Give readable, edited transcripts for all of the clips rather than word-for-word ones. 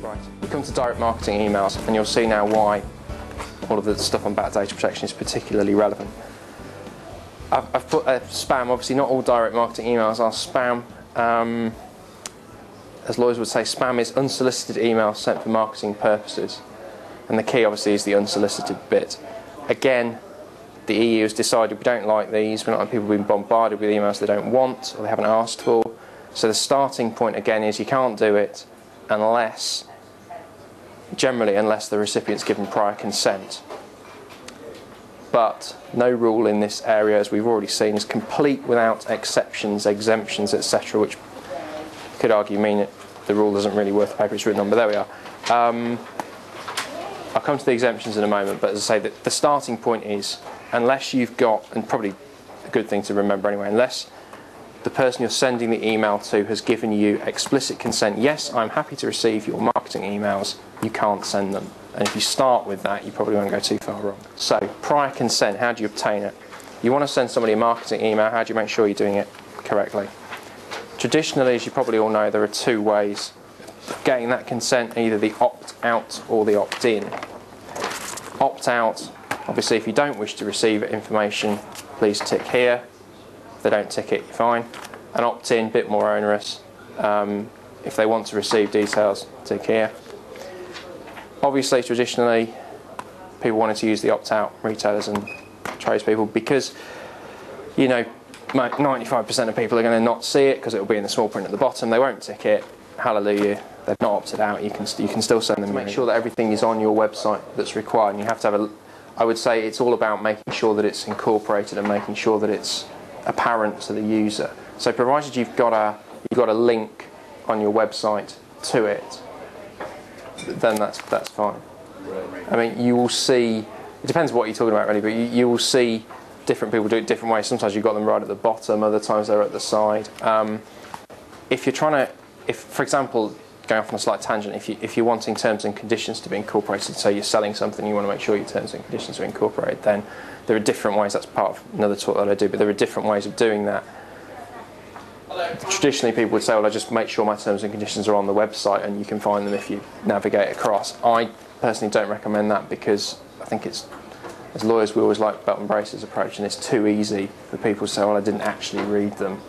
Right, we come to direct marketing emails, and you'll see now why all of the stuff on bad data protection is particularly relevant. I've put spam. Obviously not all direct marketing emails are spam. As lawyers would say, spam is unsolicited emails sent for marketing purposes, and the key obviously is the unsolicited bit. Again, the EU has decided we don't like these. We don't like people being bombarded with emails they don't want or they haven't asked for. So the starting point again is you can't do it unless the recipient's given prior consent. But no rule in this area, as we've already seen, is complete without exceptions, exemptions, etc., which you could argue mean the rule isn't really worth the paper it's written on, but there we are. I'll come to the exemptions in a moment, but as I say, the starting point is, unless you've got, and probably a good thing to remember anyway, unless the person you're sending the email to has given you explicit consent, yes, I'm happy to receive your marketing emails, you can't send them. And if you start with that, you probably won't go too far wrong. So, prior consent, how do you obtain it? You want to send somebody a marketing email, how do you make sure you're doing it correctly? Traditionally, as you probably all know, there are two ways of getting that consent, either the opt-out or the opt-in. Opt-out, obviously if you don't wish to receive information, please tick here. If they don't tick it, you're fine. And opt-in, a bit more onerous. If they want to receive details, tick here. Obviously, traditionally, people wanted to use the opt-out, retailers and tradespeople, because, you know, 95% of people are going to not see it because it will be in the small print at the bottom. They won't tick it. Hallelujah. They've not opted out. You can still send them. Make sure that everything is on your website that's required. And you have to have I would say it's all about making sure that it's incorporated and making sure that it's apparent to the user. So provided you've got a link on your website to it, then that's fine. I mean, you will see, it depends what you're talking about really, but you will see different people do it different ways. Sometimes you've got them right at the bottom, other times they're at the side. If you're trying to, for example, going off on a slight tangent, if you're wanting terms and conditions to be incorporated, so you're selling something, you want to make sure your terms and conditions are incorporated, then there are different ways. That's part of another talk that I do, but there are different ways of doing that. Traditionally, people would say, well, I just make sure my terms and conditions are on the website and you can find them if you navigate across. I personally don't recommend that because I think it's, as lawyers, we always like belt and braces approach, and it's too easy for people to say, well, I didn't actually read them,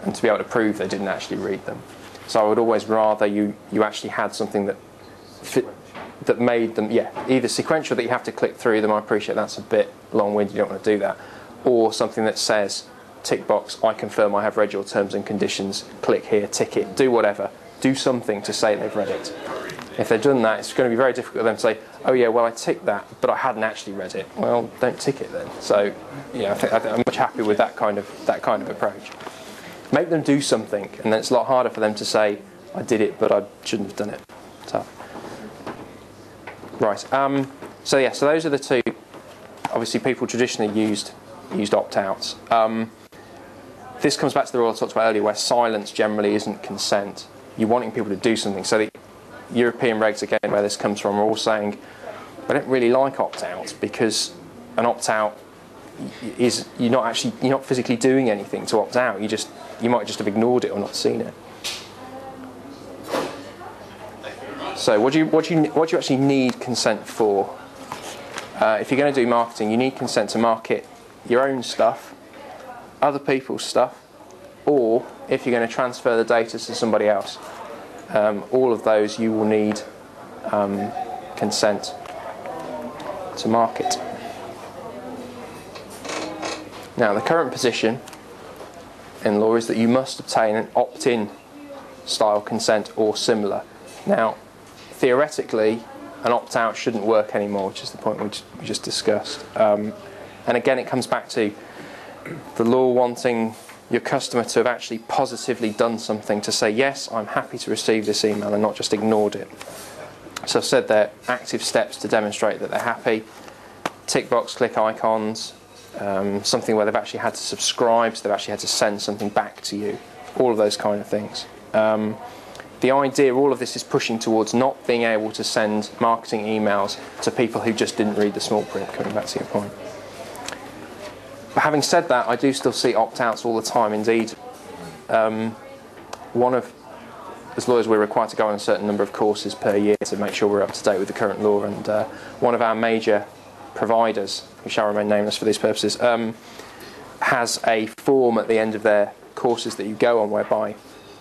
and to be able to prove they didn't actually read them. So I would always rather you actually had something that made them, either sequential that you have to click through them, I appreciate that's a bit long-winded, you don't want to do that, or something that says, tick box, I confirm I have read your terms and conditions, click here, tick it, do whatever, do something to say they've read it. If they've done that, it's going to be very difficult for them to say, oh yeah, well I ticked that, but I hadn't actually read it. Well, don't tick it then. So, yeah, I think I'm much happier with that kind of approach. Make them do something, and then it's a lot harder for them to say, I did it, but I shouldn't have done it. Tough. Right. So those are the two. Obviously, people traditionally used opt-outs. This comes back to the rule I talked about earlier, where silence generally isn't consent. You're wanting people to do something. So the European regs, again, where this comes from, are all saying, I don't really like opt-outs because an opt-out is you're not physically doing anything to opt out. You might just have ignored it or not seen it. So what do you actually need consent for? If you're going to do marketing, you need consent to market your own stuff, other people's stuff, or if you're going to transfer the data to somebody else. All of those you will need consent to market. Now, the current position in law is that you must obtain an opt-in style consent or similar. Now, theoretically, an opt-out shouldn't work anymore, which is the point we just discussed. And again, it comes back to the law wanting your customer to have actually positively done something to say, yes, I'm happy to receive this email, and not just ignored it. So I've said they're active steps to demonstrate that they're happy. Tick box, click icons, something where they've actually had to subscribe, so they've actually had to send something back to you, all of those kind of things. The idea, all of this is pushing towards not being able to send marketing emails to people who just didn't read the small print, coming back to your point. But having said that, I do still see opt-outs all the time. Indeed, one of as lawyers, we're required to go on a certain number of courses per year to make sure we're up to date with the current law. And one of our major providers, who shall remain nameless for these purposes, has a form at the end of their courses that you go on whereby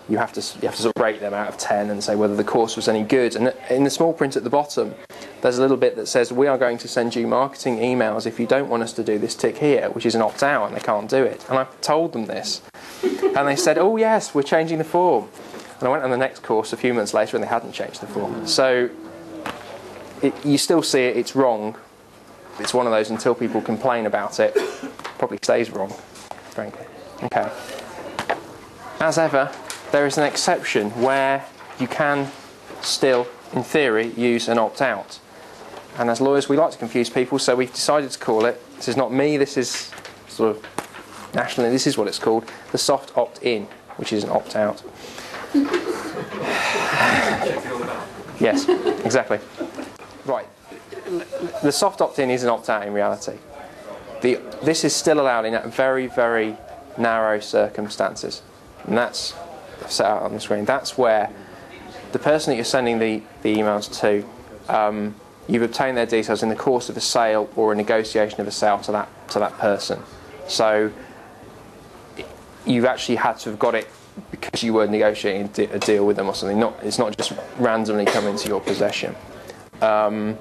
you have to sort of rate them out of 10 and say whether the course was any good. And in the small print at the bottom, there's a little bit that says, we are going to send you marketing emails if you don't want us to do this tick here, which is an opt-out, and they can't do it. And I told them this. And they said, oh yes, we're changing the form. And I went on the next course a few months later and they hadn't changed the form. So you still see it, it's wrong. It's one of those, until people complain about it, probably stays wrong, frankly. Okay. As ever, there is an exception where you can still, in theory, use an opt-out. And as lawyers, we like to confuse people, so we've decided to call it, this is not me, this is sort of nationally, this is what it's called, the soft opt-in, which is an opt-out. Yes, exactly. Right. The soft opt-in is an opt-out in reality. This is still allowed in very, very narrow circumstances. And that's set out on the screen. That's where the person that you're sending the emails to, you've obtained their details in the course of a sale or a negotiation of a sale to that person. So you've actually had to have got it because you were negotiating a deal with them or something. It's not just randomly come into your possession. That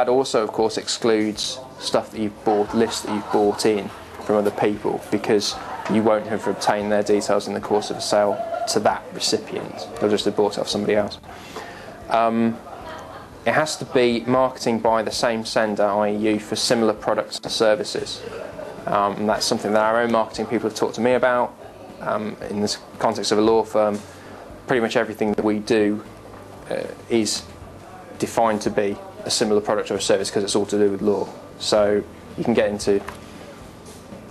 also, of course, excludes stuff that you've bought, lists that you've bought in from other people, because you won't have obtained their details in the course of a sale to that recipient. They'll just have bought it off somebody else. It has to be marketing by the same sender, i.e. you, for similar products and services. And that's something that our own marketing people have talked to me about. In this context of a law firm, pretty much everything that we do is defined to be a similar product or a service because it's all to do with law. So you can get into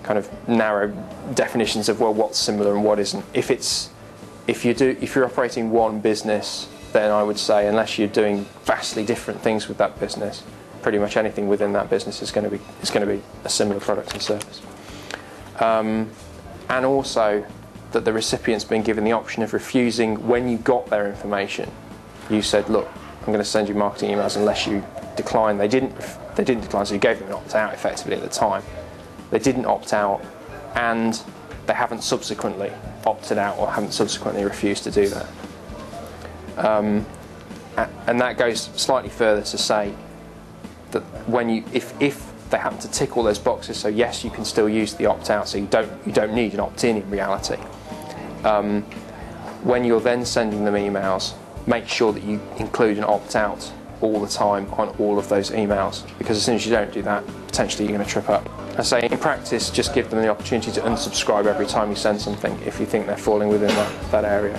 kind of narrow definitions of, well, what's similar and what isn't. If you're operating one business, then I would say, unless you're doing vastly different things with that business, pretty much anything within that business is going to be a similar product and service. And also that the recipient's been given the option of refusing when you got their information. You said, look, I'm going to send you marketing emails unless you decline. They didn't decline, so you gave them an opt-out effectively at the time. They didn't opt out, and they haven't subsequently opted out or haven't subsequently refused to do that. And that goes slightly further to say that if they happen to tick all those boxes, so yes, you can still use the opt-out, so you don't need an opt-in in reality. When you're then sending them emails, make sure that you include an opt-out all the time on all of those emails, because as soon as you don't do that, potentially you're going to trip up. I say, in practice, just give them the opportunity to unsubscribe every time you send something if you think they're falling within that area.